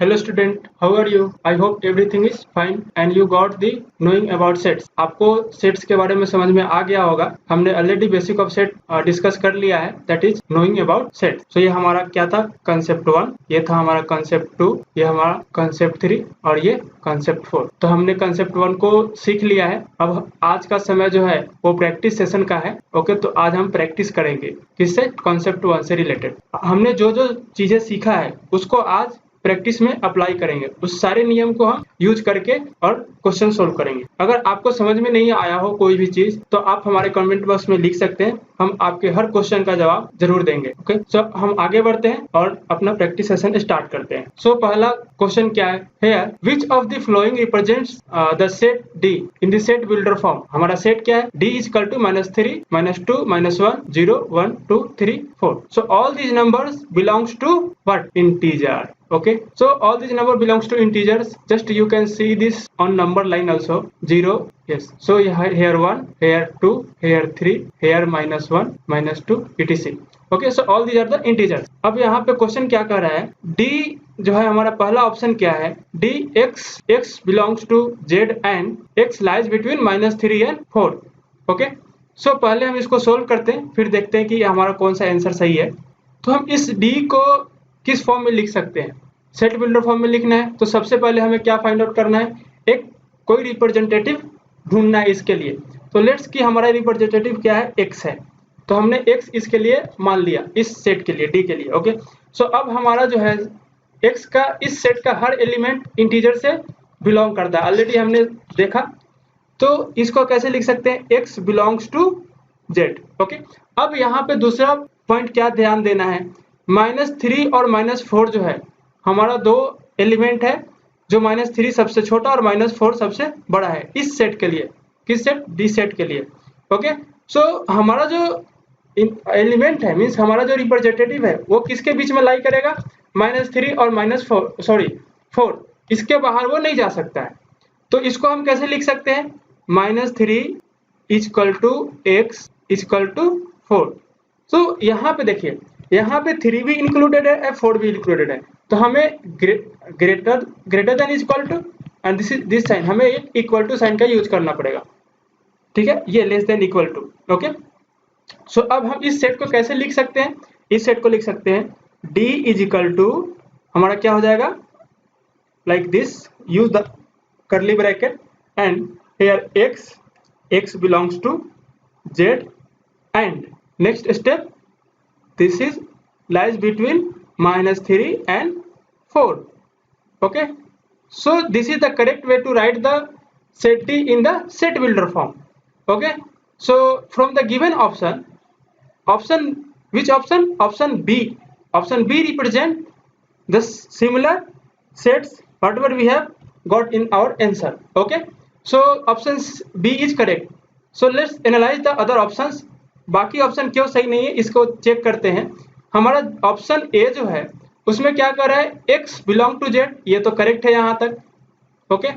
Hello student, how are you? I hope everything is fine and you got the knowing about sets. आपको sets के बारे में समझ में आ गया होगा. हमने already basic of set discuss कर लिया है, that is knowing about sets. तो ये हमारा क्या था? कंसेप्ट 1, ये था हमारा कंसेप्ट 2, ये हमारा कंसेप्ट 3 और ये कंसेप्ट 4. तो हमने कंसेप्ट 1 को सीख लिया है. अब आज का समय जो है वो प्रैक्टिस सेशन का है. ओके, तो आज हम प्रैक्टिस करेंगे किससे? कंसेप्ट 1 से रिलेटेड. हमने जो जो चीजें सीखा है उसको आज प्रैक्टिस में अप्लाई करेंगे. उस सारे नियम को हम यूज करके और क्वेश्चन सोल्व करेंगे. अगर आपको समझ में नहीं आया हो कोई भी चीज तो आप हमारे कमेंट बॉक्स में लिख सकते हैं. हम आपके हर क्वेश्चन का जवाब जरूर देंगे. ओके, सो हम आगे बढ़ते हैं और अपना प्रैक्टिस सेशन स्टार्ट करते हैं. सो पहला क्वेश्चन क्या है? Here which of the following represents the set D in the set builder form. हमारा सेट क्या है? D is equal to -3 -2 -1 0 1 2 3 4. So all these numbers belongs to what? Integer. Okay, so all these number belongs to integers. Just you can see this on number line also. 0, yes, so here 1, here 2, here 3, here -1 -2 etc. Okay, so all these are the integers. अब यहाँ पे question क्या कर रहा है? D जो है हमारा पहला ऑप्शन क्या है? D x belongs to z and x lies between -3 and 4. Okay, so पहले हम इसको सोल्व करते हैं, फिर देखते हैं कि हमारा कौन सा आंसर सही है. तो हम इस D को किस फॉर्म में लिख सकते हैं? सेट बिल्डर फॉर्म में लिखना है तो सबसे पहले हमें क्या फाइंड आउट करना है? एक कोई रिप्रेजेंटेटिव ढूंढना है इसके लिए. तो लेट्स कि हमारा रिप्रेजेंटेटिव क्या है? x है. तो हमने x इसके लिए मान लिया, इस सेट के लिए, d के लिए. ओके, सो अब हमारा जो है x का इस सेट का हर एलिमेंट इंटीजर से बिलोंग करता है. ऑलरेडी हमने देखा. तो इसको कैसे लिख सकते हैं? x belongs to z. Okay, अब यहाँ पे दूसरा पॉइंट क्या ध्यान देना है? -3 और -4 जो है हमारा दो एलिमेंट है जो -3 सबसे छोटा और -4 सबसे बड़ा है इस सेट के लिए. किस सेट? डी सेट के लिए. ओके, सो हमारा जो एलिमेंट है मींस हमारा जो रिप्रेजेंटेटिव है वो किसके बीच में लाई करेगा? -3 और -4. इसके बाहर वो नहीं जा सकता है. तो इसको हम कैसे लिख सकते हैं? -3 equal to x equal to 4. तो यहाँ पे देखिए, यहाँ पे 3 भी इंक्लूडेड है और 4 भी इंक्लूडेड है. तो हमें greater than equal to and this sign, हमें एक इक्वल टू साइन का यूज करना पड़ेगा. ठीक है, ये less than equal to. Okay, so अब हम इस सेट को कैसे लिख सकते हैं? इस सेट को लिख सकते हैं d इज इक्वल टू, हमारा क्या हो जाएगा? Like this, use the curly bracket and here x belongs to z and next step this is lies between -3 and 4. Okay, so this is the correct way to write the set D in the set builder form. Okay, so from the given option which option? Option B represent the similar sets whatever we have got in our answer. Okay, so option B is correct. So let's analyze the other options. बाकी option क्यों सही नहीं है इसको check करते हैं. हमारा option A जो है उसमें क्या कर रहा है? x बिलोंग टू z, ये तो करेक्ट है यहाँ तक. ओके,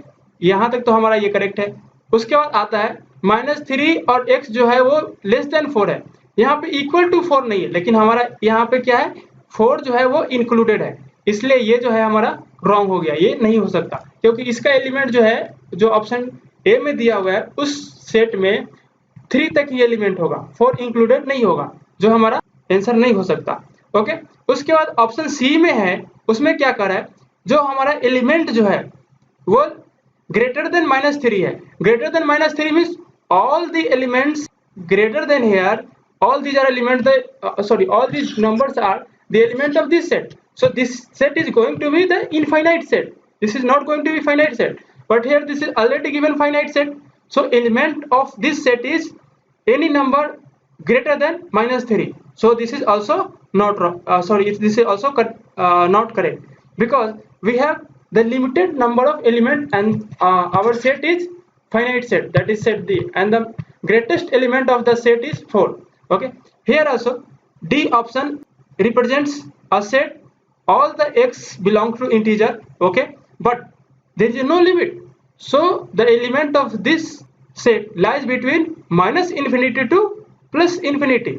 यहाँ तक तो हमारा ये करेक्ट है. उसके बाद आता है -3 और x जो है वो लेस देन 4 है. यहाँ पे इक्वल टू 4 नहीं है, लेकिन हमारा यहाँ पे क्या है? 4 जो है वो इंक्लूडेड है. इसलिए ये जो है हमारा रॉन्ग हो गया, ये नहीं हो सकता क्योंकि इसका एलिमेंट जो है जो ऑप्शन ए में दिया हुआ है उस सेट में 3 तक ही एलिमेंट होगा, 4 इंक्लूडेड नहीं होगा, जो हमारा आंसर नहीं हो सकता. ओके, उसके बाद ऑप्शन सी में है, उसमें क्या कर रहा है? जो हमारा एलिमेंट जो है वो ग्रेटर देन -3 है. Greater than -3 means all the elements greater than here, all these are element all these numbers are the element of this set. So this set is going to be the infinite set. This is not going to be finite set, but here this is already given finite set. So element of this set is any number greater than -3. So this is also not wrong. This is also not correct because we have the limited number of element and our set is finite set, that is set D, and the greatest element of the set is 4. Okay, here also D option represents a set all the x belong to integer. Okay, but there is no limit. So the element of this set lies between -infinity to +infinity.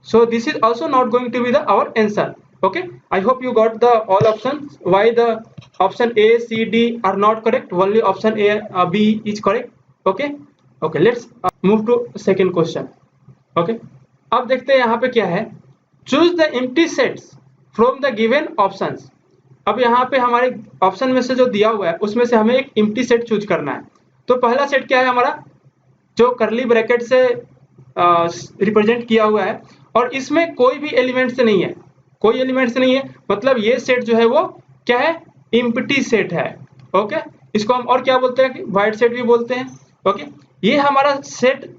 So this is also not going to be our answer. Okay, I hope you got the all options. Why the option A, C, D are not correct? Only option A, B is correct. Okay, okay. Let's move to second question. Okay, अब देखते हैं यहाँ पे क्या है. Choose the empty sets from the given options. अब यहाँ पे हमारे ऑप्शन में से जो दिया हुआ है उसमें से हमें एक empty set चूज करना है. तो पहला सेट क्या है हमारा, जो करली ब्रैकेट से रिप्रेजेंट किया हुआ है और इसमें कोई भी एलिमेंट्स नहीं है, कोई एलिमेंट्स नहीं है, मतलब ये सेट जो है वो क्या है, एम्प्टी सेट है. ओके, इसको हम और क्या बोलते हैं, वाइड सेट भी बोलते हैं. ओके, ये हमारा सेट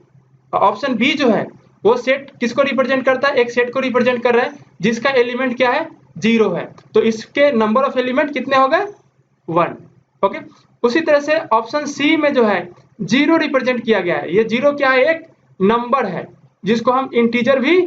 ऑप्शन बी जो है वो सेट किसको रिप्रेजेंट करता है, एक सेट को रिप्रेजेंट कर रहा है जिसका एलिमेंट क्या है, 0 है. तो इसके नंबर ऑफ एलिमेंट कितने हो गए, 1. ओके, उसी तरह से ऑप्शन सी में जो है 0 रिप्रेजेंट किया गया है. ये 0 क्या है, एक नंबर है जिसको हम इंटीजर भी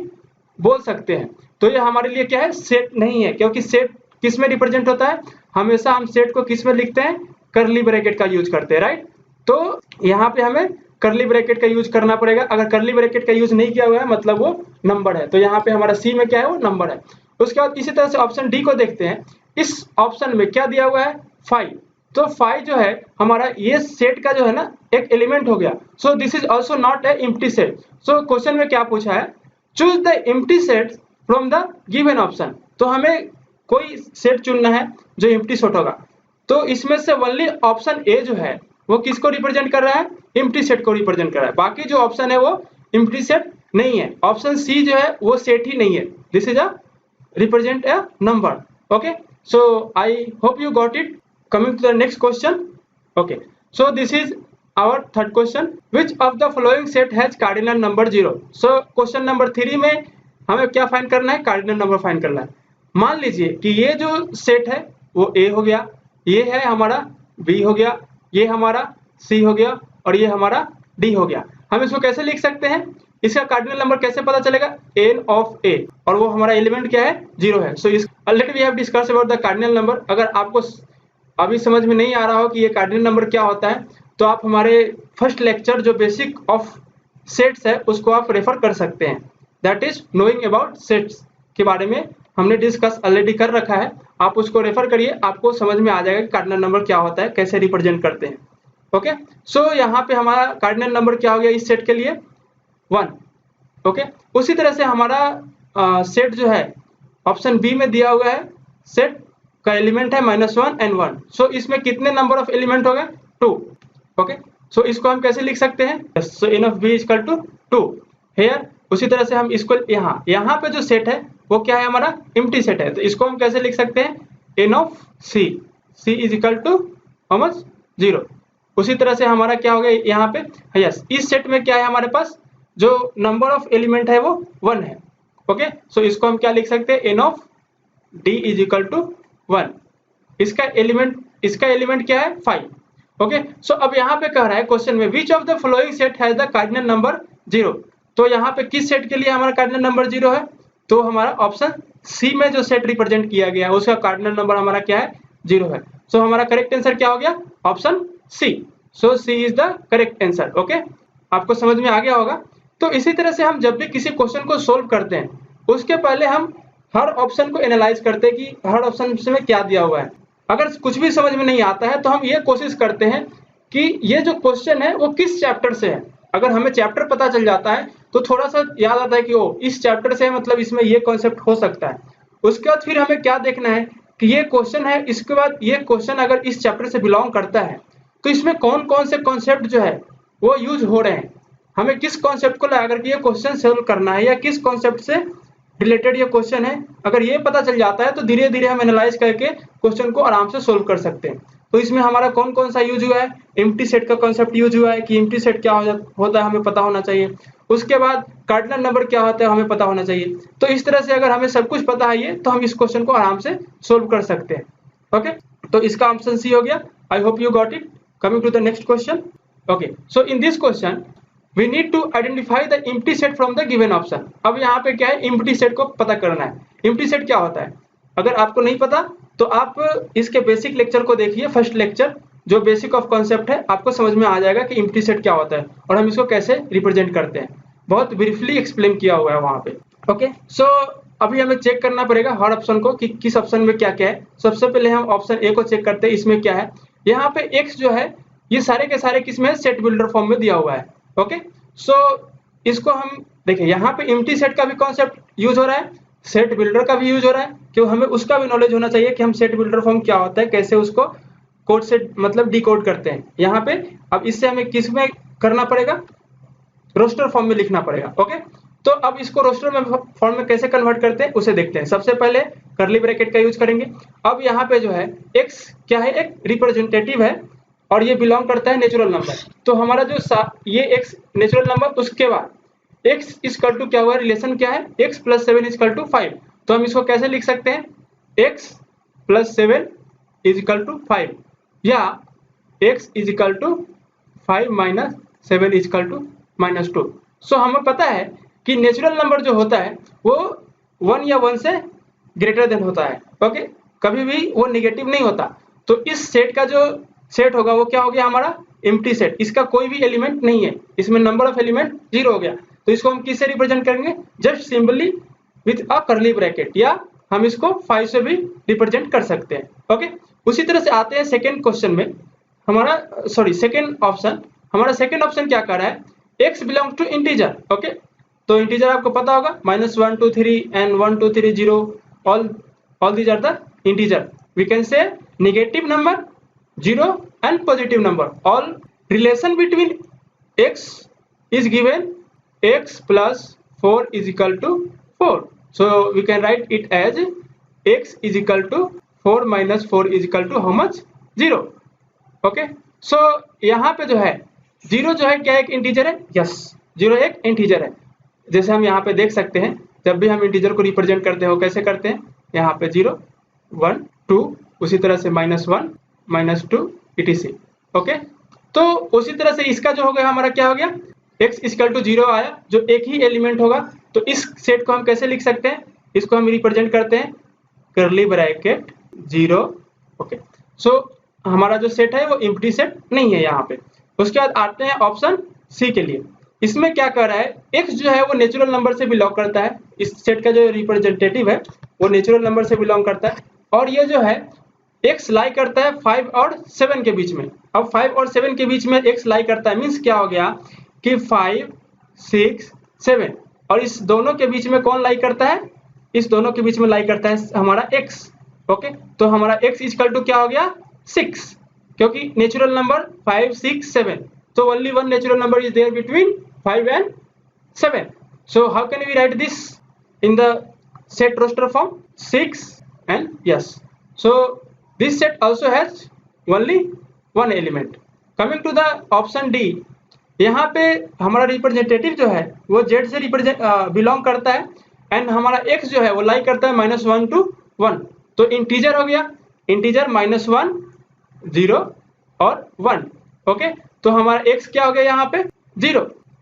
बोल सकते हैं. तो ये हमारे लिए क्या है, सेट नहीं है, क्योंकि सेट किस में रिप्रेजेंट होता है, हमेशा हम सेट को किस में लिखते हैं, करली ब्रैकेट का यूज करते हैं, राइट. तो यहाँ पे हमें करली ब्रैकेट का यूज करना पड़ेगा. अगर करली ब्रैकेट का यूज नहीं किया हुआ है मतलब वो नंबर है. तो यहाँ पे हमारा सी में क्या है, वो नंबर है. उसके बाद इसी तरह से ऑप्शन डी को देखते हैं. इस ऑप्शन में क्या दिया हुआ है, 5. तो 5 जो है हमारा ये सेट का जो है ना एक एलिमेंट हो गया. So this is also not a empty set. So question में क्या पूछा है, choose the empty set from the given option. तो हमें कोई सेट चुनना है जो एम्प्टी सेट होगा. तो इसमें से ओनली ऑप्शन ए जो है वो किसको रिप्रेजेंट कर रहा है, एम्प्टी सेट को रिप्रेजेंट कर रहा है. बाकी जो ऑप्शन है वो एम्प्टी सेट नहीं है. ऑप्शन सी जो है वो सेट ही नहीं है. This is a represent a number. Okay, so I hope you got it. Coming to the next question. Okay, so this is our third question. Which of the following set has cardinal number 0? So question number 3 में हमें क्या find करना है, cardinal number find करना है. मान लीजिए कि ये जो सेट है वो A हो गया, ये है हमारा B हो गया, ये हमारा C हो गया और ये हमारा D हो गया. हम इसको कैसे लिख सकते हैं, इसका कार्डिनल नंबर कैसे पता चलेगा, n ऑफ A, और वो हमारा एलिमेंट क्या है, 0 है. सो इस already we have discuss about the cardinal number. अगर आपको अभी समझ में नहीं आ रहा हो कि ये कार्डिनल नंबर क्या होता है तो आप हमारे फर्स्ट लेक्चर जो बेसिक ऑफ सेट्स है उसको आप रेफर कर सकते हैं. That is knowing about sets के बारे में हमने डिस्कस ऑलरेडी कर रखा है. आप उसको रेफर करिए, आपको समझ में आ जाएगा कि कार्डिनल नंबर क्या होता है, कैसे रिप्रेजेंट करते हैं. ओके, सो यहाँ पे हमारा कार्डिनल नंबर क्या हो गया इस सेट के लिए, 1. ओके, उसी तरह से हमारा सेट जो है ऑप्शन बी में दिया हुआ है, सेट का एलिमेंट है -1 and 1. सो इसमें कितने नंबर ऑफ एलिमेंट हो गए, 2. ओके, सो इसको हम कैसे लिख सकते हैं, so n of b equal to 2 here. उसी तरह से हम इसको यहाँ पे जो सेट है वो क्या है, हमारा एम्प्टी सेट है. तो इसको हम कैसे लिख सकते हैं, n of c, c is equal to how much, 0. उसी तरह से हमारा क्या हो गया यहाँ पे, यस, इस सेट में क्या है हमारे पास, जो नंबर ऑफ एलिमेंट है वो 1 है. ओके, सो इसको हम क्या लिख सकते हैं, n of d is equal to 1. इसका एलिमेंट क्या है, 5. ओके, सो अब यहाँ पे कह रहा है क्वेश्चन में, विच of the following set has the cardinal number 0. तो यहाँ पे किस सेट के लिए हमारा कार्डिनल नंबर 0 है, तो हमारा ऑप्शन सी में जो सेट रिप्रेजेंट किया गया है उसका कार्डिनल नंबर हमारा क्या है, 0 है. सो हमारा करेक्ट आंसर क्या हो गया, option C. So C is the correct answer. Okay, आपको समझ में आ गया होगा. तो इसी तरह से हम जब भी किसी क्वेश्चन को सोल्व करते हैं उसके पहले हम हर ऑप्शन को एनालाइज करते हैं कि हर ऑप्शन में क्या दिया हुआ है. अगर कुछ भी समझ में नहीं आता है तो हम ये कोशिश करते हैं कि ये जो क्वेश्चन है वो किस चैप्टर से है. अगर हमें चैप्टर पता चल जाता है तो थोड़ा सा याद आता है कि ओ इस चैप्टर से है, मतलब इसमें ये कॉन्सेप्ट हो सकता है. उसके बाद फिर हमें क्या देखना है कि ये क्वेश्चन है, इसके बाद ये क्वेश्चन अगर इस चैप्टर से बिलोंग करता है तो इसमें कौन कौन से कॉन्सेप्ट जो है वो यूज हो रहे हैं, हमें किस कॉन्सेप्ट को लगा करके ये क्वेश्चन सोल्व करना है या किस कॉन्सेप्ट से रिलेटेड ये क्वेश्चन है. अगर ये पता चल जाता है तो धीरे धीरे हम एनालाइज करके क्वेश्चन को आराम से सोल्व कर सकते हैं. तो इसमें हमारा कौन कौन सा यूज हुआ है, एम्प्टी सेट का कॉन्सेप्ट यूज हुआ है कि एम्प्टी सेट क्या होता है हमें पता होना चाहिए. उसके बाद कार्डिनल नंबर क्या होता है हमें पता होना चाहिए. तो इस तरह से अगर हमें सब कुछ पता है ये तो हम इस क्वेश्चन को आराम से सोल्व कर सकते हैं. ओके, तो इसका ऑप्शन सी हो गया. I hope you got it. Coming to the next question. Okay, so in this question we need to identify the empty set from the given option. अब यहाँ पे क्या है, empty set को पता करना है. empty set क्या होता है, अगर आपको नहीं पता तो आप इसके बेसिक लेक्चर को देखिए, फर्स्ट लेक्चर जो बेसिक ऑफ कॉन्सेप्ट है, आपको समझ में आ जाएगा कि empty set क्या होता है और हम इसको कैसे रिप्रेजेंट करते हैं. बहुत ब्रीफली एक्सप्लेन किया हुआ है वहाँ पे. ओके, सो अभी हमें चेक करना पड़ेगा हर ऑप्शन को कि किस ऑप्शन में क्या क्या है। सबसे पहले हम ऑप्शन ए को चेक करते हैं, इसमें क्या है। यहाँ पे x जो है ये सारे के सारे किस में सेट बिल्डर फॉर्म में दिया हुआ है। ओके, सो इसको हम देखिए, यहाँ पे एम्प्टी सेट का भी कॉन्सेप्ट यूज हो रहा है, सेट बिल्डर का भी यूज हो रहा है, क्यों हमें उसका भी नॉलेज होना चाहिए कि हम सेट बिल्डर फॉर्म क्या होता है, कैसे उसको कोड से मतलब डिकोड करते हैं यहाँ पे। अब इससे हमें किस में करना पड़ेगा, रोस्टर फॉर्म में लिखना पड़ेगा। ओके, तो अब इसको रोस्टर में फॉर्म में कैसे कन्वर्ट करते हैं उसे देखते हैं। सबसे पहले कर्ली ब्रैकेट का यूज करेंगे। अब यहाँ पे जो है x क्या है, एक रिप्रेजेंटेटिव है और ये बिलोंग करता है नेचुरल नंबर। तो हमारा जो ये x नेचुरल नंबर, उसके बाद x इक्वल टू क्या हुआ, रिलेशन क्या है, x प्लस 7 इक्वल टू 5। तो हम इसको कैसे लिख सकते हैं, x plus 7 is equal to 5, या x is equal to 5 minus 7 is equal to minus 2। So हमें पता है कि नेचुरल नंबर जो होता है वो 1 या 1 से ग्रेटर देन होता है। ओके, कभी भी वो निगेटिव नहीं होता। तो इस सेट का जो सेट होगा वो क्या हो गया, हमारा एम्प्टी सेट, इसका कोई भी एलिमेंट नहीं है, इसमें नंबर ऑफ एलिमेंट 0 हो गया। तो इसको हम किससे रिप्रेजेंट करेंगे, just simply with a curly bracket, या हम इसको 5 से भी रिप्रेजेंट कर सकते हैं। ओके, उसी तरह से आते हैं सेकेंड क्वेश्चन में। हमारा सेकेंड ऑप्शन, हमारा सेकेंड ऑप्शन क्या कर रहा है, x belongs to integer. Okay, तो इंटीजर आपको पता होगा, -1 2 3 and 1 2 3 0, all these are the integer. We can say negative number, 0 and positive number. All relation between x is given x plus 4 is equal to 4. So we can write it as x is equal to 4 minus 4 is equal to how much, 0. Okay, सो यहाँ पे जो है 0 जो है क्या एक integer है, yes 0 एक इंटीजर है। जैसे हम यहाँ पे देख सकते हैं, जब भी हम इंटीजर को रिप्रेजेंट करते हो कैसे करते हैं, यहाँ पे 0 1 2, उसी तरह से -1 -2 etc। ओके, तो उसी तरह से इसका जो हो गया, हमारा क्या हो गया, x इक्वल टू 0 आया, जो एक ही एलिमेंट होगा। तो इस सेट को हम कैसे लिख सकते हैं, इसको हम रिप्रेजेंट करते हैं कर्ली ब्रैकेट 0। ओके, सो हमारा जो सेट है वो एम्प्टी सेट नहीं है यहाँ पे। उसके बाद आते हैं ऑप्शन सी के लिए। इसमें क्या कर रहा है, x जो है वो नेचुरल नंबर से बिलोंग करता है, इस सेट का जो रिप्रेजेंटेटिव है वो नेचुरल नंबर से बिलोंग करता है, और ये जो है x लाई करता है 5 और 7 के बीच में। अब 5 और 7 के बीच में x लाई करता है, मीन्स क्या हो गया कि 5 6 7, और इस दोनों के बीच में कौन लाई करता है, इस दोनों के बीच में लाई करता है हमारा x। ओके, तो हमारा x इक्वल टू क्या हो गया, 6, क्योंकि natural number 5 6 7, so only one natural number is there between 5 and 7. So how can we write this in the set roster form, 6 and yes, so this set also has only one element. Coming to the option D, यहाँ पे हमारा representative जो है वो z से belong करता है, and हमारा x जो है वो लाई करता है -1 to 1। तो इंटीजर हो गया, इंटीजर -1 0 और 1। ओके, तो हमारा x क्या हो गया यहाँ पे, 0,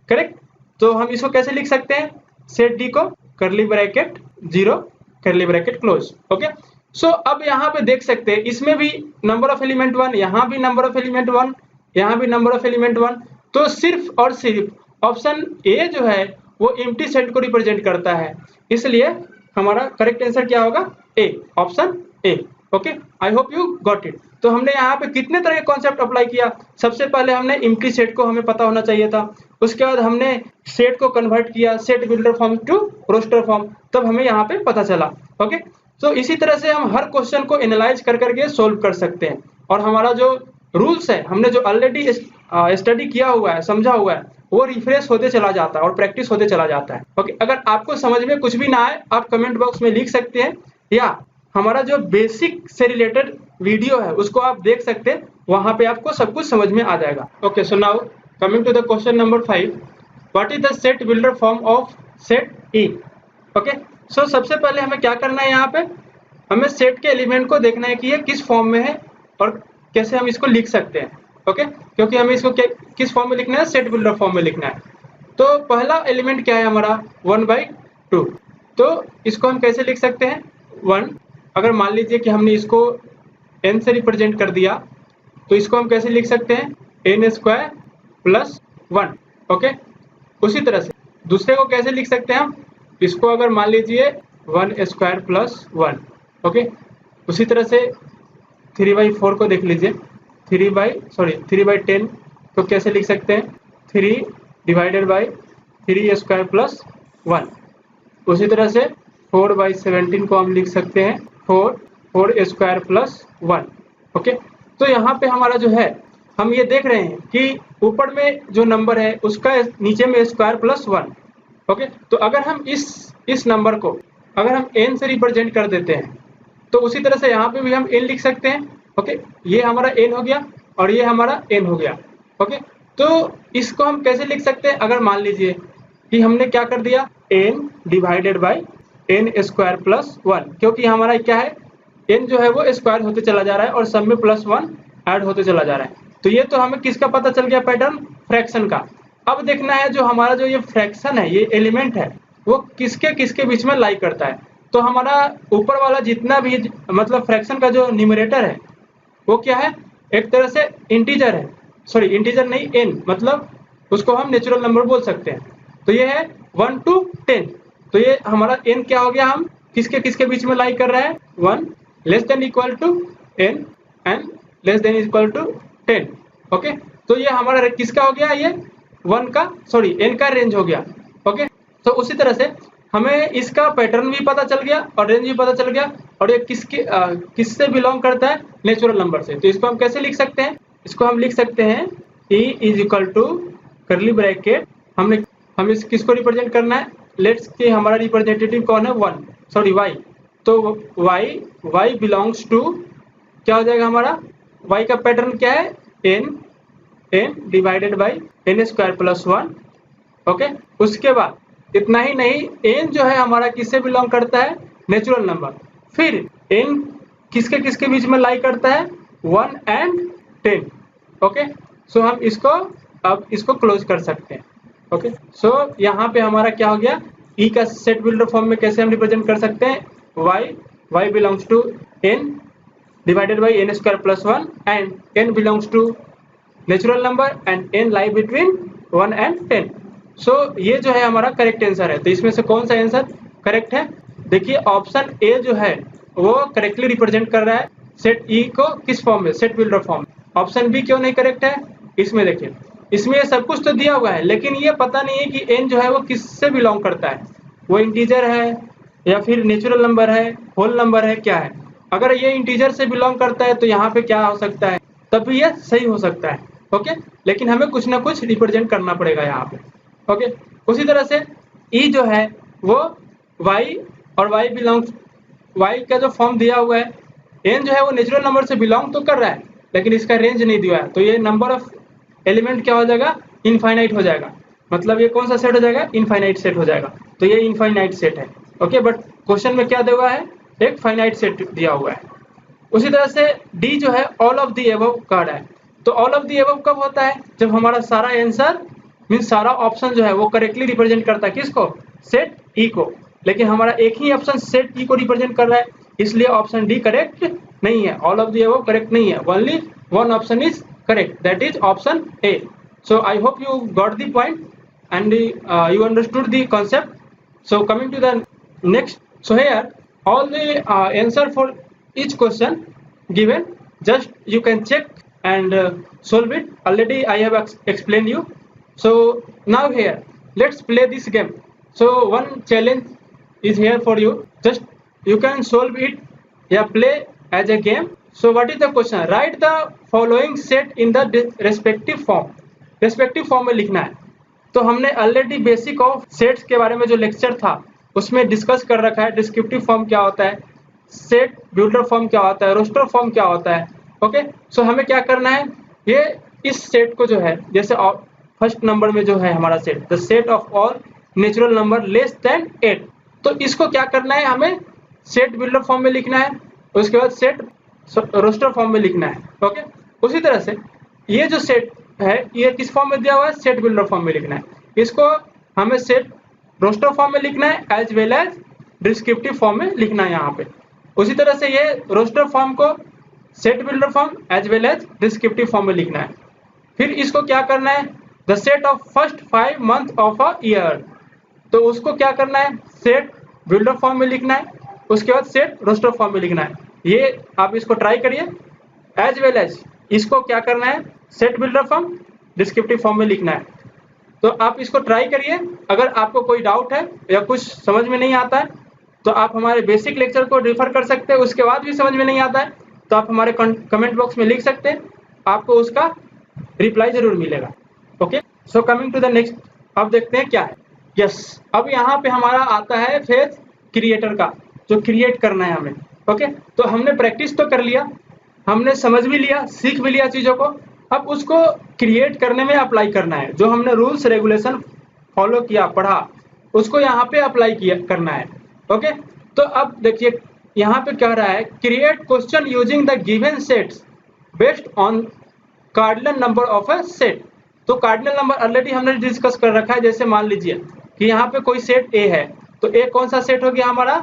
करेक्ट। तो हम इसको कैसे लिख सकते हैं, सेट डी को curly bracket 0 curly bracket close. Okay, so अब यहाँ पे देख सकते हैं, इसमें भी नंबर ऑफ एलिमेंट 1, यहाँ भी नंबर ऑफ एलिमेंट 1, यहाँ भी नंबर ऑफ एलिमेंट 1। तो सिर्फ और सिर्फ ऑप्शन ए जो है वो एम्प्टी सेट को रिप्रेजेंट करता है, इसलिए हमारा करेक्ट आंसर क्या होगा, A, option A. Okay, I hope you got it. तो हमने यहाँ पे कितने तरह के कॉन्सेप्ट अप्लाई किया। सबसे पहले हमने एम्प्टी सेट को हमें पता होना चाहिए था, उसके बाद हमने सेट को कन्वर्ट किया set builder form to roster form, तब हमें यहाँ पे पता चला। ओके, तो इसी तरह से हम हर क्वेश्चन को एनालाइज कर करके सोल्व कर सकते हैं, और हमारा जो रूल्स है, हमने जो ऑलरेडी स्टडी किया हुआ है, समझा हुआ है, वो रिफ्रेश होते चला जाता है और प्रैक्टिस होते चला जाता है। ओके, अगर आपको समझ में कुछ भी ना आए, आप कमेंट बॉक्स में लिख सकते हैं, या हमारा जो बेसिक से रिलेटेड वीडियो है उसको आप देख सकते हैं, वहां पे आपको सब कुछ समझ में आ जाएगा। Okay, so now coming to the question number 5, what is the set builder form of set E. Okay, so सबसे पहले हमें क्या करना है, यहाँ पे हमें सेट के एलिमेंट को देखना है कि ये किस फॉर्म में है और कैसे हम इसको लिख सकते हैं। ओके, क्योंकि हमें इसको किस फॉर्म में लिखना है, सेट बिल्डर फॉर्म में लिखना है। तो पहला एलिमेंट क्या है हमारा, 1/2। तो इसको हम कैसे लिख सकते हैं, 1, अगर मान लीजिए कि हमने इसको n से रिप्रेजेंट कर दिया, तो इसको हम कैसे लिख सकते हैं, n² + 1। ओके, उसी तरह से दूसरे को कैसे लिख सकते हैं हम, इसको अगर मान लीजिए 1 स्क्वायर प्लस 1। ओके, उसी तरह से 3/4 को देख लीजिए, 3/10 को कैसे लिख सकते हैं, 3 डिवाइडेड बाई 3 स्क्वायर प्लस 1। उसी तरह से 4/17 को हम लिख सकते हैं 4 स्क्वायर प्लस 1। ओके, तो यहाँ पे हमारा जो है, हम ये देख रहे हैं कि ऊपर में जो नंबर है उसका नीचे में स्क्वायर प्लस 1। ओके, तो अगर हम इस नंबर को अगर हम n से रिप्रेजेंट कर देते हैं तो उसी तरह से यहाँ पे भी हम n लिख सकते हैं। ओके, ये हमारा n हो गया और ये हमारा n हो गया। ओके, तो इसको हम कैसे लिख सकते हैं, अगर मान लीजिए कि हमने क्या कर दिया, n divided by n square plus 1, क्योंकि हमारा क्या है, n जो है वो स्क्वायर होते चला जा रहा है और सब में प्लस 1 ऐड होते चला जा रहा है। तो ये तो हमें किसका पता चल गया, पैटर्न, फ्रैक्शन का। अब देखना है जो हमारा जो ये फ्रैक्शन है, ये एलिमेंट है, वो किसके किसके बीच में लाई करता है। तो हमारा ऊपर वाला जितना भी मतलब फ्रैक्शन का जो न्यूमरेटर है वो क्या है, एक तरह से इंटीजर है, सॉरी इंटीजर नहीं, n, मतलब उसको हम नेचुरल नंबर बोल सकते हैं। तो ये है 1 to 10। तो ये हमारा n क्या हो गया, हम किसके किसके बीच में लाई कर रहे हैं, 1 less than equal to n and less than equal to 10। Okay, तो ये हमारा किसका हो गया, ये 1 का, सॉरी n का रेंज हो गया। ओके, तो उसी तरह से हमें इसका पैटर्न भी पता चल गया और रेंज भी पता चल गया, और ये किससे बिलोंग करता है, नेचुरल नंबर से। तो इसको हम कैसे लिख सकते हैं, इसको हम लिख सकते हैं e is equal to curly bracket, हम इस किसको रिप्रेजेंट करना है, लेट्स कि हमारा रिप्रेजेंटेटिव कौन है, 1, सॉरी y। तो y बिलोंग्स टू क्या हो जाएगा हमारा, y का पैटर्न क्या है, n divided by n square plus 1। Okay, उसके बाद इतना ही नहीं, n जो है हमारा किससे बिलोंग करता है, नेचुरल नंबर। फिर n किसके किसके बीच में लाई करता है, 1 एंड 10। ओके, सो हम अब इसको क्लोज कर सकते हैं। ओके, सो यहाँ पे हमारा क्या हो गया, e का सेट बिल्डर फॉर्म में कैसे हम रिप्रेजेंट कर सकते हैं, y belongs to n divided by n square plus 1 and n belongs to natural number and n lie between 1 and 10। So ये जो है हमारा करेक्ट आंसर है। तो इसमें से कौन सा आंसर करेक्ट है, देखिए ऑप्शन ए जो है वो करेक्टली रिप्रेजेंट कर रहा है सेट ई को किस फॉर्म में, set builder form. Option B क्यों नहीं करेक्ट है, इसमें देखिए, इसमें ये सब कुछ तो दिया हुआ है लेकिन ये पता नहीं है कि n जो है वो किससे बिलोंग करता है, वो इंटीजर है या फिर नेचुरल नंबर है, होल नंबर है, क्या है। अगर ये इंटीजर से बिलोंग करता है तो यहाँ पे क्या हो सकता है, तब भी ये सही हो सकता है। ओके, लेकिन हमें कुछ ना कुछ रिप्रेजेंट करना पड़ेगा यहाँ पे। ओके, उसी तरह से ई जो है वो y और y का जो फॉर्म दिया हुआ है, n जो है वो नेचुरल नंबर से बिलोंग तो कर रहा है लेकिन इसका रेंज नहीं दिया है, तो ये नंबर ऑफ एलिमेंट क्या हो जाएगा, इनफाइनाइट हो जाएगा। मतलब ये कौन सा सेट हो जाएगा, इनफाइनाइट सेट हो जाएगा। तो ये इनफाइनाइट सेट है। ओके, बट क्वेश्चन में क्या दिया हुआ है, एक फाइनाइट सेट दिया हुआ है। उसी तरह से डी जो है ऑल ऑफ दी एबव का है। तो ऑल ऑफ दी एबव कब होता है, जब हमारा सारा आंसर मीन्स सारा ऑप्शन जो है वो करेक्टली रिप्रेजेंट करता है किसको, सेट ई को। लेकिन हमारा एक ही ऑप्शन सेट ई को रिप्रेजेंट कर रहा है, इसलिए ऑप्शन डी करेक्ट नहीं है, all of the above correct नहीं है, only one option is correct, that is option A. So I hope you got the point and you understood the concept. So coming to the next, so here all the answer for each question given, just you can check and solve it. Already I have explained you. So now here let's play this game. So one challenge is here for you, just you can solve it, yeah, play as a game. So what is the question, write the following set in the respective form. respective form में लिखना है। तो हमने already basic of sets के बारे में जो lecture था उसमें डिस्कस कर रखा है, डिस्क्रिप्टिव फॉर्म क्या होता है, सेट बिल्डर फॉर्म क्या होता है, रोस्टर फॉर्म क्या होता है। ओके, सो हमें क्या करना है, ये इस सेट को जो है, जैसे फर्स्ट नंबर में जो है हमारा set, the set of all natural number less than 8, तो इसको क्या करना है, हमें सेट बिल्डर फॉर्म में लिखना है, उसके बाद सेट रोस्टर फॉर्म में लिखना है। ओके, उसी तरह से ये जो सेट है ये किस फॉर्म में दिया हुआ है, सेट बिल्डर फॉर्म में लिखना है, इसको हमें सेट रोस्टर फॉर्म में लिखना है as well as descriptive form में लिखना है यहाँ पे। उसी तरह से ये रोस्टर फॉर्म को set builder form as well as descriptive form में लिखना है। फिर इसको क्या करना है, the set of first 5 month of a year, तो उसको क्या करना है, सेट बिल्डर फॉर्म में लिखना है, उसके बाद सेट रोस्टर फॉर्म में लिखना है। ये आप इसको ट्राई करिए, एज वेल एज इसको क्या करना है, set builder form descriptive form में लिखना है। तो आप इसको ट्राई करिए। अगर आपको कोई डाउट है या कुछ समझ में नहीं आता है तो आप हमारे बेसिक लेक्चर को रेफर कर सकते हैं। उसके बाद भी समझ में नहीं आता है तो आप हमारे कमेंट बॉक्स में लिख सकते हैं, आपको उसका रिप्लाई जरूर मिलेगा। Okay, so coming to the next, अब देखते हैं क्या है। यस, अब यहाँ पे हमारा आता है फेज क्रिएटर का, जो क्रिएट करना है हमें। ओके, तो हमने प्रैक्टिस तो कर लिया, हमने समझ भी लिया, सीख भी लिया चीज़ों को। अब उसको क्रिएट करने में अप्लाई करना है। जो हमने रूल्स रेगुलेशन फॉलो किया, पढ़ा, उसको यहाँ पे अप्लाई किया करना है। ओके, तो अब देखिए यहाँ पे कह रहा है create question using the given sets based on cardinal number of a set. तो कार्डिनल नंबर ऑलरेडी हमने डिस्कस कर रखा है। जैसे मान लीजिए कि यहाँ पे कोई सेट ए है, तो ए कौन सा सेट हो गया हमारा,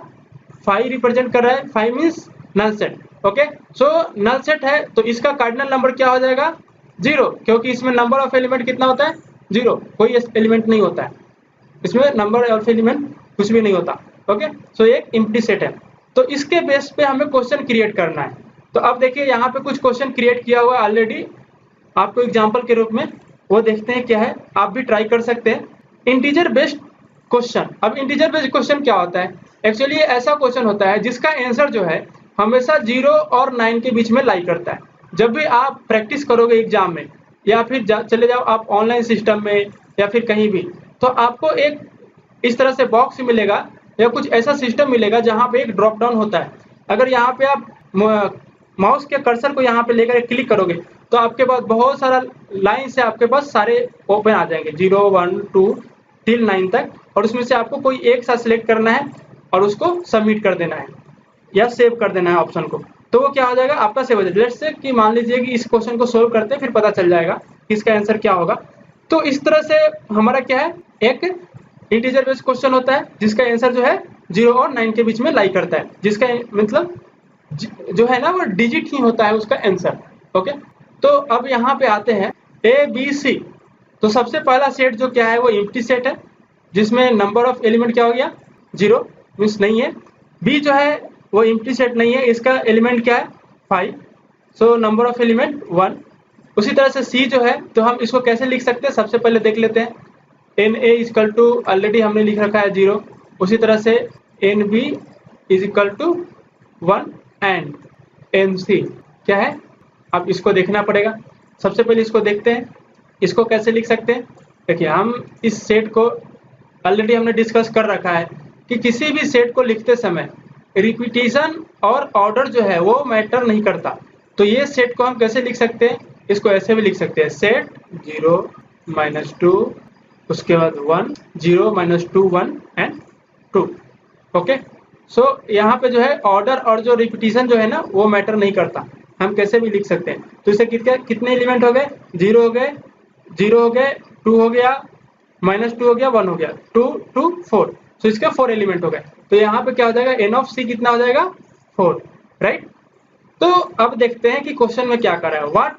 5 रिप्रेजेंट कर रहा है, 5 मीन्स नल सेट। ओके, सो नल सेट है तो इसका कार्डिनल नंबर क्या हो जाएगा, 0, क्योंकि इसमें नंबर ऑफ एलिमेंट कितना होता है, 0, कोई एलिमेंट नहीं होता है इसमें, नंबर ऑफ एलिमेंट कुछ भी नहीं होता। ओके, सो एक एम्प्टी सेट है। तो इसके बेस पे हमें क्वेश्चन क्रिएट करना है। तो अब देखिए यहाँ पे कुछ क्वेश्चन क्रिएट किया हुआ है ऑलरेडी, आपको एग्जाम्पल के रूप में वो देखते हैं क्या है, आप भी ट्राई कर सकते हैं। Integer based question. अब इंटीजर बेस्ड क्वेश्चन क्या होता है, एक्चुअली ऐसा क्वेश्चन होता है जिसका आंसर जो है हमेशा 0 और 9 के बीच में लाई करता है। जब भी आप प्रैक्टिस करोगे एग्जाम में या फिर चले जाओ आप ऑनलाइन सिस्टम में या फिर कहीं भी, तो आपको एक इस तरह से बॉक्स मिलेगा या कुछ ऐसा सिस्टम मिलेगा जहाँ पे एक ड्रॉप डाउन होता है। अगर यहाँ पे आप माउस के कर्सर को यहाँ पे लेकर क्लिक करोगे तो आपके पास बहुत सारा लाइन से आपके पास सारे ओपन आ जाएंगे, 0 1 2 till 9 तक, और उसमें से आपको कोई एक सा सिलेक्ट करना है और उसको सबमिट कर देना है या सेव कर देना है ऑप्शन को। तो वो क्या हो जाएगा, आपका सेव हो जाएगा। लेट्स से कि मान लीजिए कि इस क्वेश्चन को सोल्व करते हैं, फिर पता चल जाएगा कि इसका आंसर क्या होगा। तो इस तरह से हमारा क्या है, एक इंटीजर बेस्ड क्वेश्चन होता है जिसका आंसर जो है 0 और 9 के बीच में लाई करता है, जिसका मतलब जो है ना वो डिजिट ही होता है उसका आंसर। ओके, तो अब यहाँ पे आते हैं ए बी सी। तो सबसे पहला सेट जो क्या है वो एम्प्टी सेट है जिसमें नंबर ऑफ एलिमेंट क्या हो गया, 0 मीन्स नहीं है। बी जो है वो एम्प्टी सेट नहीं है, इसका एलिमेंट क्या है, 5, सो नंबर ऑफ एलिमेंट 1। उसी तरह से सी जो है तो हम इसको कैसे लिख सकते हैं, सबसे पहले देख लेते हैं। N A equal to already हमने लिख रखा है 0, उसी तरह से n B is equal to 1 and n C क्या है, अब इसको देखना पड़ेगा। सबसे पहले इसको देखते हैं, इसको कैसे लिख सकते हैं। देखिए हम इस सेट को ऑलरेडी हमने डिस्कस कर रखा है कि किसी भी सेट को लिखते समय रिपीटिशन और ऑर्डर जो है वो मैटर नहीं करता। तो ये सेट को हम कैसे लिख सकते हैं, इसको ऐसे भी लिख सकते हैं, सेट 0 -2 उसके बाद 1 0 -2 1 एंड 2। ओके, सो यहाँ पे जो है ऑर्डर और जो रिपीटिशन जो है ना वो मैटर नहीं करता, हम कैसे भी लिख सकते हैं। तो इसे कितने एलिमेंट हो गए, 0 हो गए, 0 हो गए, 2 हो गया, -2 हो गया, 1 हो गया, 2 2 4, तो इसके 4 एलिमेंट हो गए। तो यहाँ पे क्या हो जाएगा, एन ऑफ सी कितना हो जाएगा, 4, राइट। तो अब देखते हैं कि क्वेश्चन में क्या कर रहा है, what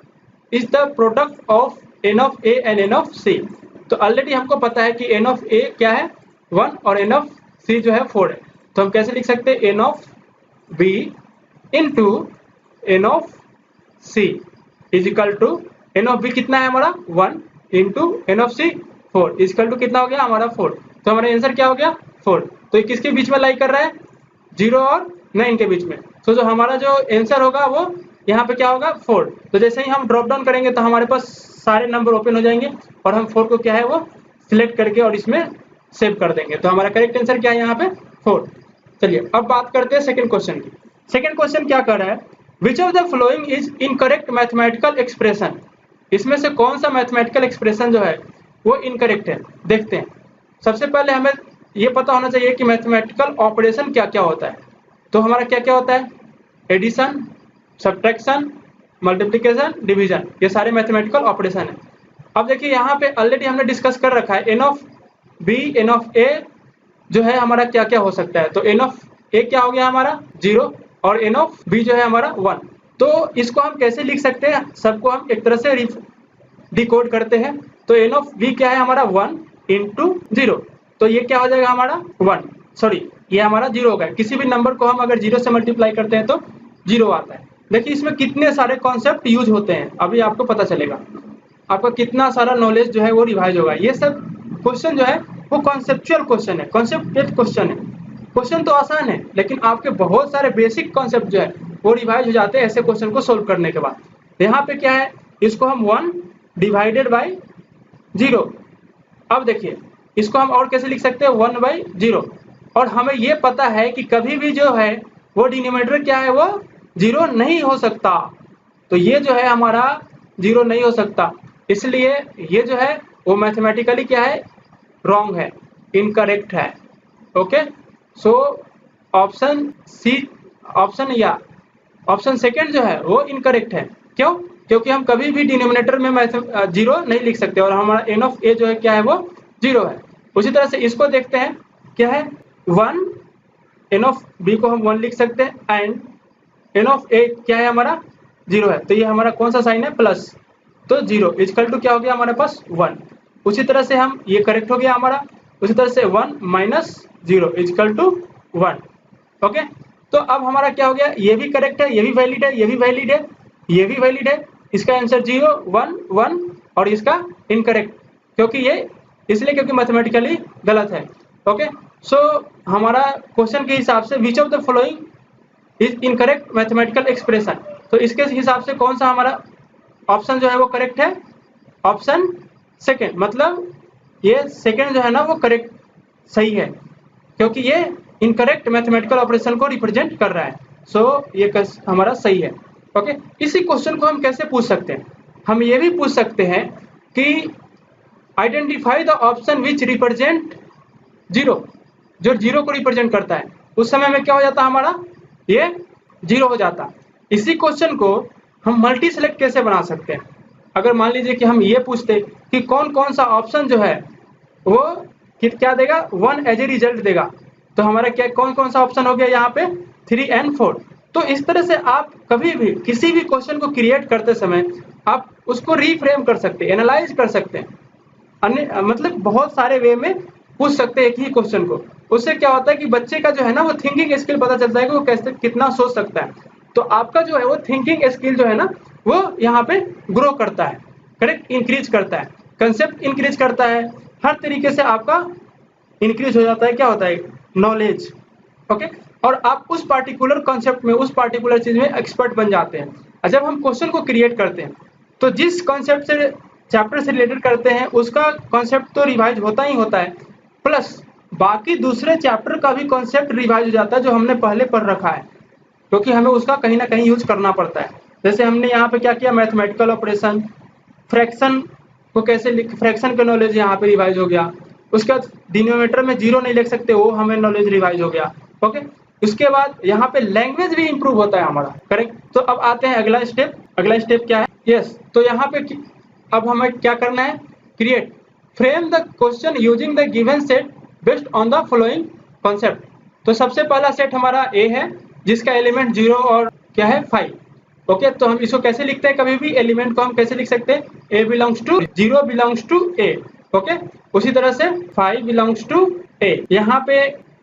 is the product of n of A and n of C. तो ऑलरेडी हमको पता है कि एन ऑफ ए क्या है, 1 और एन ऑफ सी जो है 4 है। तो हम कैसे लिख सकते हैं, n of B into n of C is equal to, n of B कितना है हमारा 1 into n of C 4 equal to कितना हो गया हमारा 4। तो हमारा आंसर क्या हो गया 4। तो ये किसके बीच में लाई कर रहा है, 0 और 9 के बीच में। तो जो हमारा जो आंसर होगा वो यहाँ पे क्या होगा 4। तो जैसे ही हम ड्रॉप डाउन करेंगे तो हमारे पास सारे नंबर ओपन हो जाएंगे और हम 4 को क्या है वो सिलेक्ट करके और इसमें सेव कर देंगे। तो हमारा करेक्ट आंसर क्या है यहाँ पे 4। चलिए अब बात करते हैं सेकंड क्वेश्चन की। सेकंड क्वेश्चन क्या कर रहा है, विच of the following is incorrect mathematical expression. इसमें से कौन सा मैथमेटिकल एक्सप्रेशन जो है वो इनकरेक्ट है, देखते हैं। सबसे पहले हमें ये पता होना चाहिए कि मैथमेटिकल ऑपरेशन क्या क्या होता है। तो हमारा क्या क्या होता है, एडिशन, सब्ट्रैक्शन, मल्टीप्लिकेशन, डिवीजन, ये सारे मैथमेटिकल ऑपरेशन है। अब देखिए यहाँ पे ऑलरेडी हमने डिस्कस कर रखा है, n of B n of A जो है हमारा क्या क्या हो सकता है। तो एन ऑफ ए क्या हो गया हमारा 0 और एन ऑफ बी जो है हमारा 1। तो इसको हम कैसे लिख सकते हैं, सबको हम एक तरह से डिकोड करते हैं। तो एन ऑफ बी क्या है हमारा 1 इंटू 0, तो ये क्या हो जाएगा हमारा 1, सॉरी ये हमारा 0 हो गया। किसी भी नंबर को हम अगर 0 से मल्टीप्लाई करते हैं तो 0 आता है। देखिए इसमें कितने सारे कॉन्सेप्ट यूज होते हैं, अभी आपको पता चलेगा। आपका कितना सारा नॉलेज जो है वो रिवाइज होगा। ये सब क्वेश्चन जो है वो कॉन्सेप्चुअल क्वेश्चन है, कॉन्सेप्ट बेस्ड क्वेश्चन है। क्वेश्चन तो आसान है लेकिन आपके बहुत सारे बेसिक कॉन्सेप्ट जो है वो रिवाइज हो जाते हैं ऐसे क्वेश्चन को सोल्व करने के बाद। यहाँ पे क्या है, इसको हम 1 डिवाइडेड बाई 0। अब देखिए इसको हम और कैसे लिख सकते हैं, 1/0। और हमें ये पता है कि कभी भी जो है वो डिनोमिनेटर क्या है, वो 0 नहीं हो सकता। तो ये जो है हमारा 0 नहीं हो सकता, इसलिए ये जो है वो मैथमेटिकली क्या है, रॉन्ग है, इनकरेक्ट है। Okay, so option C, option second जो है वो इनकरेक्ट है। क्यों? क्योंकि हम कभी भी डिनोमिनेटर में 0 नहीं लिख सकते और हमारा n ऑफ a जो है क्या है, वो 0 है। उसी तरह से इसको देखते हैं, क्या है 1, n ऑफ b को हम 1 लिख सकते हैं एंड n ऑफ a क्या है हमारा 0 है। तो ये हमारा कौन सा साइन है, प्लस, तो 0 इक्वल टू क्या हो गया हमारे पास 1। उसी तरह से हम ये करेक्ट हो गया हमारा। उसी तरह से 1 माइनस 0 इक्वल टू 1। ओके, तो अब हमारा क्या हो गया, ये भी करेक्ट है, ये भी वैलिड है, ये भी वैलिड है, ये भी वैलिड है। इसका आंसर 0 1 1 और इसका इनकरेक्ट, क्योंकि ये इसलिए क्योंकि मैथमेटिकली गलत है। ओके, सो हमारा क्वेश्चन के हिसाब से विच of the following is incorrect mathematical expression, तो इसके हिसाब से कौन सा हमारा ऑप्शन जो है वो करेक्ट है, ऑप्शन सेकेंड। मतलब ये सेकेंड जो है ना वो करेक्ट सही है, क्योंकि ये इनकरेक्ट मैथमेटिकल ऑपरेशन को रिप्रेजेंट कर रहा है। सो ये हमारा सही है। ओके, इसी क्वेश्चन को हम कैसे पूछ सकते हैं, हम ये भी पूछ सकते हैं कि identify the option which represent 0, जो 0 को रिप्रेजेंट करता है। उस समय में क्या हो जाता हमारा, ये 0 हो जाता। इसी क्वेश्चन को हम मल्टी सेलेक्ट कैसे बना सकते हैं, अगर मान लीजिए कि हम ये पूछते कि कौन कौन सा ऑप्शन जो है वो क्या देगा, 1 एज ए रिजल्ट देगा, तो हमारा क्या कौन कौन सा ऑप्शन हो गया यहाँ पे 3 and 4। तो इस तरह से आप कभी भी किसी भी क्वेश्चन को क्रिएट करते समय आप उसको रीफ्रेम कर सकते हैं, एनालाइज कर सकते हैं, अन्य मतलब बहुत सारे वे में पूछ सकते हैं एक ही क्वेश्चन को। उससे क्या होता है कि बच्चे का जो है ना वो थिंकिंग स्किल पता चलता है कि वो कैसे कितना सोच सकता है। तो आपका जो है वो थिंकिंग स्किल जो है ना वो यहाँ पे ग्रो करता है, करेक्ट, इंक्रीज करता है, कंसेप्ट इंक्रीज करता है, हर तरीके से आपका इंक्रीज हो जाता है, क्या होता है, नॉलेज। ओके, और आप उस पार्टिकुलर कॉन्सेप्ट में, उस पार्टिकुलर चीज में एक्सपर्ट बन जाते हैं। और जब हम क्वेश्चन को क्रिएट करते हैं तो जिस कॉन्सेप्ट से चैप्टर से रिलेटेड करते हैं उसका कॉन्सेप्ट तो रिवाइज होता ही होता है, प्लस बाकी दूसरे चैप्टर का भी कॉन्सेप्ट रिवाइज हो जाता है जो हमने पहले पढ़ रखा है, क्योंकि हमें उसका कहीं ना कहीं यूज करना पड़ता है। जैसे हमने यहाँ पे क्या किया, मैथमेटिकल ऑपरेशन, फ्रैक्शन को कैसे लिख, फ्रैक्शन का नॉलेज यहाँ पे रिवाइज हो गया। उसके बाद डिनोमिनेटर में 0 नहीं लिख सकते, वो हमें नॉलेज रिवाइज हो गया। ओके, उसके बाद यहाँ पे लैंग्वेज भी इंप्रूव होता है हमारा, करेक्ट। तो अब आते हैं अगला स्टेप। अगला स्टेप क्या है, यस, तो यहाँ पे अब हमें क्या करना है, create frame the question using the given set based on the following concept. तो सबसे पहला सेट हमारा ए है जिसका एलिमेंट 0 और क्या है 5। ओके, तो हम इसको कैसे लिखते हैं, कभी भी एलिमेंट को हम कैसे लिख सकते हैं, a belongs to 0 belongs to a। Okay, उसी तरह से 5 बिलोंग्स टू a। यहाँ पे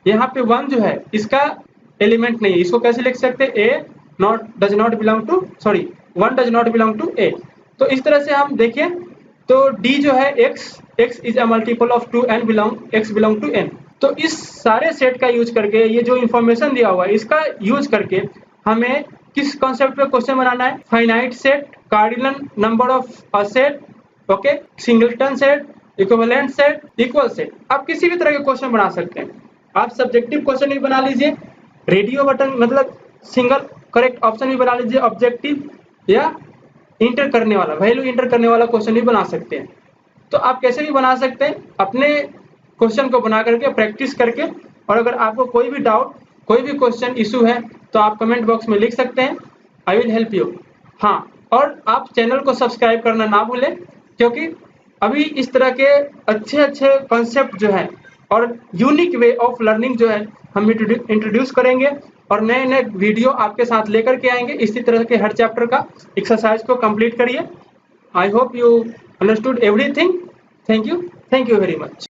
1 जो है इसका एलिमेंट नहीं है, इसको कैसे लिख सकते हैं, a does not belong to, sorry 1 does not belong to a। तो इस तरह से हम देखें तो d जो है x is a multiple of 2 and x belong to n। तो इस सारे सेट का यूज करके, ये जो इंफॉर्मेशन दिया हुआ है इसका यूज करके हमें किस कॉन्सेप्ट पे क्वेश्चन बनाना है, finite set, cardinal number of a set, okay, singleton set, equivalent set, equal set. आप किसी भी तरह के क्वेश्चन बना सकते हैं। आप सब्जेक्टिव क्वेश्चन भी बना लीजिए, रेडियो बटन मतलब सिंगल करेक्ट ऑप्शन भी बना लीजिए, ऑब्जेक्टिव या इंटर करने वाला, वैल्यू इंटर करने वाला क्वेश्चन भी बना सकते हैं। तो आप कैसे भी बना सकते हैं, अपने क्वेश्चन को बना करके प्रैक्टिस करके। और अगर आपको कोई भी डाउट, कोई भी क्वेश्चन इशू है तो आप कमेंट बॉक्स में लिख सकते हैं, आई विल हेल्प यू। हाँ, और आप चैनल को सब्सक्राइब करना ना भूलें, क्योंकि अभी इस तरह के अच्छे अच्छे कॉन्सेप्ट जो है और यूनिक वे ऑफ लर्निंग जो है हम इंट्रोड्यूस करेंगे और नए नए वीडियो आपके साथ लेकर के आएंगे। इसी तरह के हर चैप्टर का एक्सरसाइज को कंप्लीट करिए। आई hope you understood everything. Thank you very much.